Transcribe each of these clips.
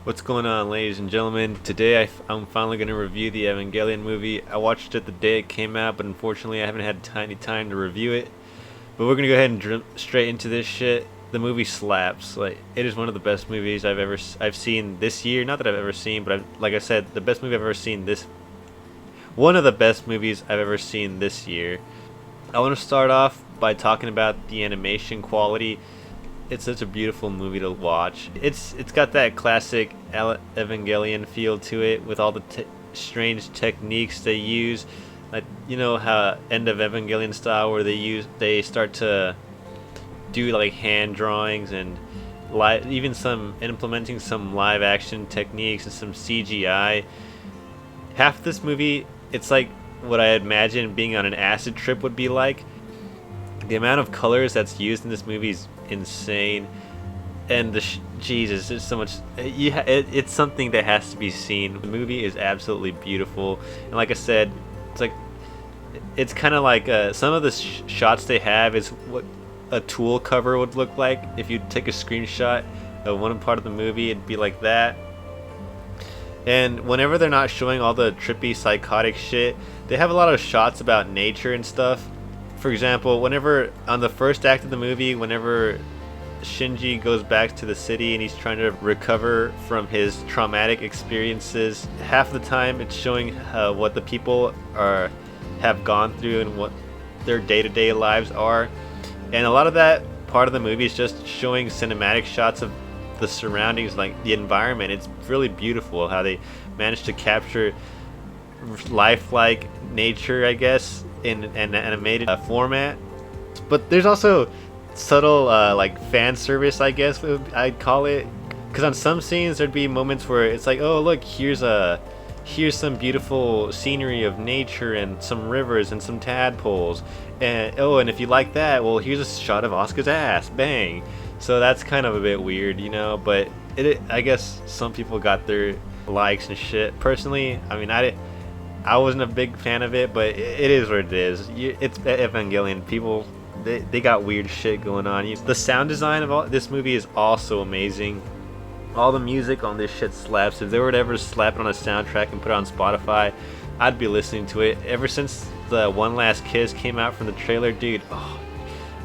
What's going on, ladies and gentlemen? Today I'm finally going to review the Evangelion movie. I watched it the day it came out, but unfortunately I haven't had any time to review it. But we're going to go ahead and jump straight into this shit. The movie slaps. Like, it is one of the best movies I've seen this year. Not that I've ever seen, but like I said, the best movie I've ever seen this. One of the best movies I've ever seen this year. I want to start off by talking about the animation quality. It's such a beautiful movie to watch. It's got that classic Evangelion feel to it, with all the strange techniques they use, like, you know how end of Evangelion style, where they start to do like hand drawings and even some implementing some live action techniques and some CGI. Half this movie, it's like what I imagine being on an acid trip would be like. The amount of colors that's used in this movie is insane, and Jesus, there's so much. It's something that has to be seen. The movie is absolutely beautiful, and like I said, it's kind of like some of the shots they have is what a tool cover would look like. If you take a screenshot of one part of the movie, it'd be like that. And whenever they're not showing all the trippy psychotic shit, they have a lot of shots about nature and stuff. For example, whenever on the first act of the movie, whenever Shinji goes back to the city and he's trying to recover from his traumatic experiences, half the time it's showing what the people have gone through and what their day-to-day lives are. And a lot of that part of the movie is just showing cinematic shots of the surroundings, like the environment. It's really beautiful how they managed to capture lifelike nature, I guess, in an animated format. But there's also subtle like fan service, I guess I'd call it, because on some scenes there'd be moments where it's like, oh look, here's some beautiful scenery of nature and some rivers and some tadpoles, and and if you like that, well, here's a shot of Asuka's ass, bang. So that's kind of a bit weird, you know, but I guess some people got their likes and shit. Personally, I mean, I wasn't a big fan of it, but it is what it is. It's Evangelion. People, they got weird shit going on. The sound design of this movie is also amazing. All the music on this shit slaps. If they were to ever slap it on a soundtrack and put it on Spotify, I'd be listening to it. Ever since the One Last Kiss came out from the trailer, dude,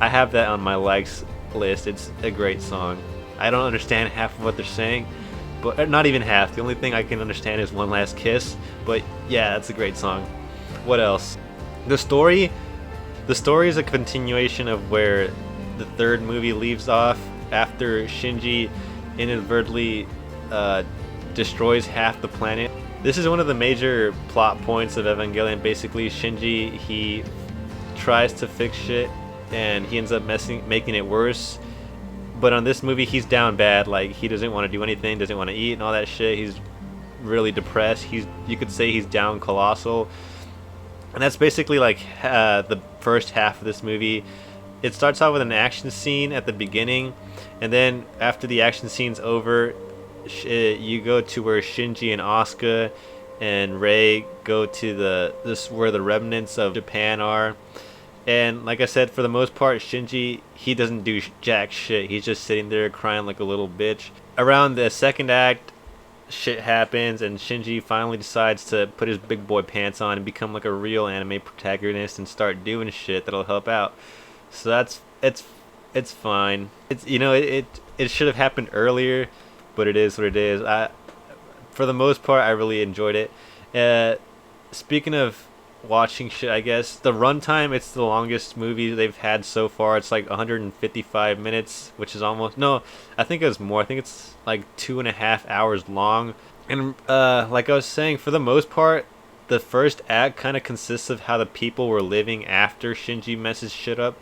I have that on my likes list. It's a great song. I don't understand half of what they're saying, but not even half. The only thing I can understand is One Last Kiss. But yeah, that's a great song. What else? The story is a continuation of where the third movie leaves off, after Shinji inadvertently destroys half the planet. This is one of the major plot points of Evangelion. Basically, Shinji, he tries to fix shit and he ends up making it worse. But on this movie, he's down bad. Like, he doesn't want to do anything, doesn't want to eat and all that shit. He's really depressed. You could say he's down colossal. And that's basically like the first half of this movie. It starts off with an action scene at the beginning, and then after the action scene's over, you go to where Shinji and Asuka and Rei go to where the remnants of Japan are. And like I said, for the most part, Shinji, he doesn't do jack shit. He's just sitting there crying like a little bitch. Around the second act, shit happens and Shinji finally decides to put his big boy pants on and become like a real anime protagonist and start doing shit that'll help out. So it's fine. It's, you know, it should have happened earlier, but it is what it is. For the most part, I really enjoyed it. Speaking of watching shit, I guess the runtime, it's the longest movie they've had so far. It's like 155 minutes, which is almost, no, I think it was more. I think it's like 2.5 hours long. And like I was saying, for the most part, the first act kind of consists of how the people were living after Shinji messes shit up.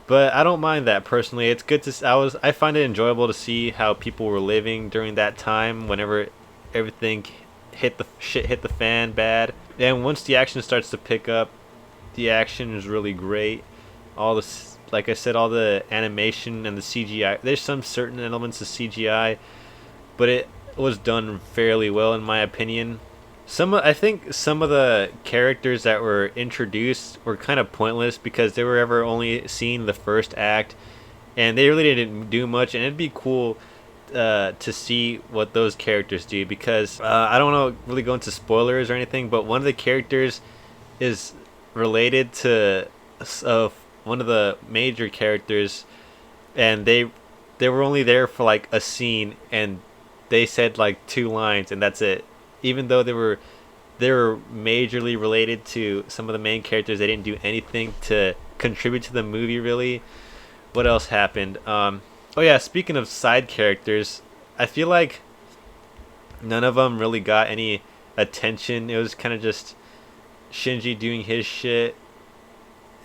But I don't mind that personally. It's good to I find it enjoyable to see how people were living during that time, whenever everything hit the fan bad. And once the action starts to pick up, the action is really great. Like I said, all the animation and the CGI. There's some certain elements of CGI, but it was done fairly well in my opinion. I think some of the characters that were introduced were kind of pointless because they were ever only seen the first act, and they really didn't do much. And it'd be cool to see what those characters do, because I don't want to really go into spoilers or anything, but one of the characters is related to one of the major characters, and they were only there for like a scene, and they said like 2 lines, and that's it. Even though they were majorly related to some of the main characters, they didn't do anything to contribute to the movie really. What else happened? Oh yeah, speaking of side characters, I feel like none of them really got any attention. It was kind of just Shinji doing his shit,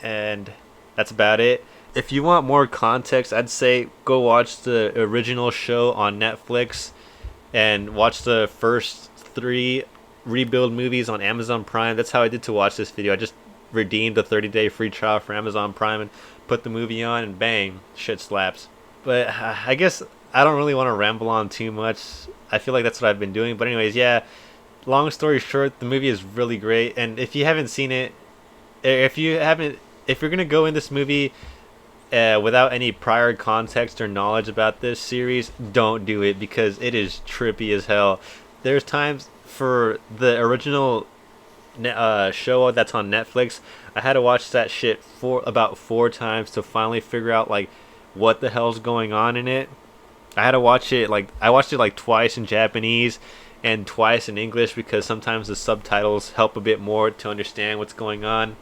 and that's about it. If you want more context, I'd say go watch the original show on Netflix and watch the first 3 rebuild movies on Amazon Prime. That's how I did to watch this video. I just redeemed a 30-day free trial for Amazon Prime and put the movie on, and bang, shit slaps. But I guess I don't really want to ramble on too much. I feel like that's what I've been doing. But anyways, yeah, long story short, the movie is really great. And if you haven't seen it, if you're gonna go in this movie without any prior context or knowledge about this series, don't do it, because it is trippy as hell. There's times for the original show that's on Netflix, I had to watch that shit about 4 times to finally figure out like what the hell's going on in it. I watched it like twice in Japanese and twice in English, because sometimes the subtitles help a bit more to understand what's going on.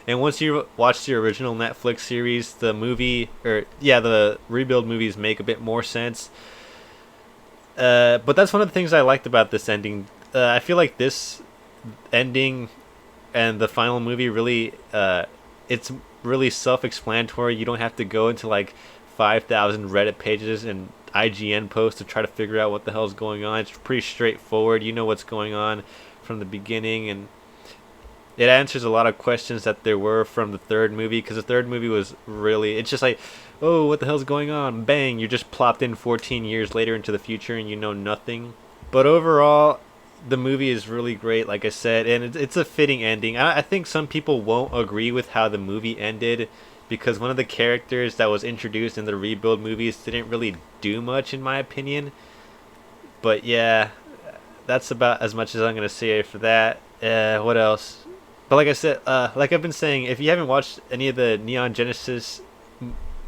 And once you watch the original Netflix series, the rebuild movies make a bit more sense. But that's one of the things I liked about this ending. I feel like this ending and the final movie really, it's really self-explanatory. You don't have to go into like 5,000 Reddit pages and IGN posts to try to figure out what the hell's going on. It's pretty straightforward. You know what's going on from the beginning, and it answers a lot of questions that there were from the third movie, because the third movie was really, it's just like, oh, what the hell's going on? Bang, you're just plopped in 14 years later into the future and you know nothing. But overall, the movie is really great, like I said, and it's a fitting ending. I think some people won't agree with how the movie ended, because one of the characters that was introduced in the rebuild movies didn't really do much, in my opinion. But yeah, that's about as much as I'm going to say for that. What else? But like I said, like I've been saying, if you haven't watched any of the Neon Genesis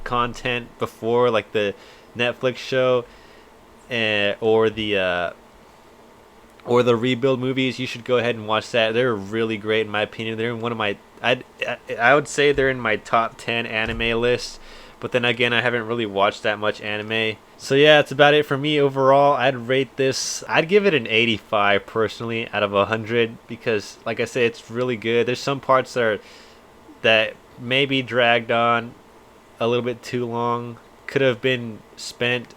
content before, like the Netflix show, or the rebuild movies, you should go ahead and watch that. They're really great in my opinion. They're in one of my, I would say they're in my top 10 anime list. But then again, I haven't really watched that much anime. So yeah, that's about it for me overall. I'd rate this, I'd give it an 85 personally out of 100, because like I said, it's really good. There's some parts that may be dragged on a little bit too long. Could have been spent,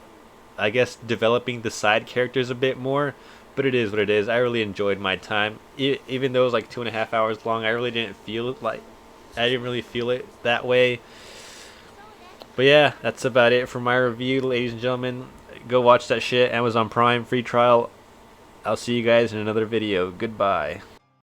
I guess, developing the side characters a bit more. But it is what it is. I really enjoyed my time. Even though it was like 2.5 hours long, I really didn't feel it that way. But yeah, that's about it for my review, ladies and gentlemen. Go watch that shit. Amazon Prime free trial. I'll see you guys in another video. Goodbye.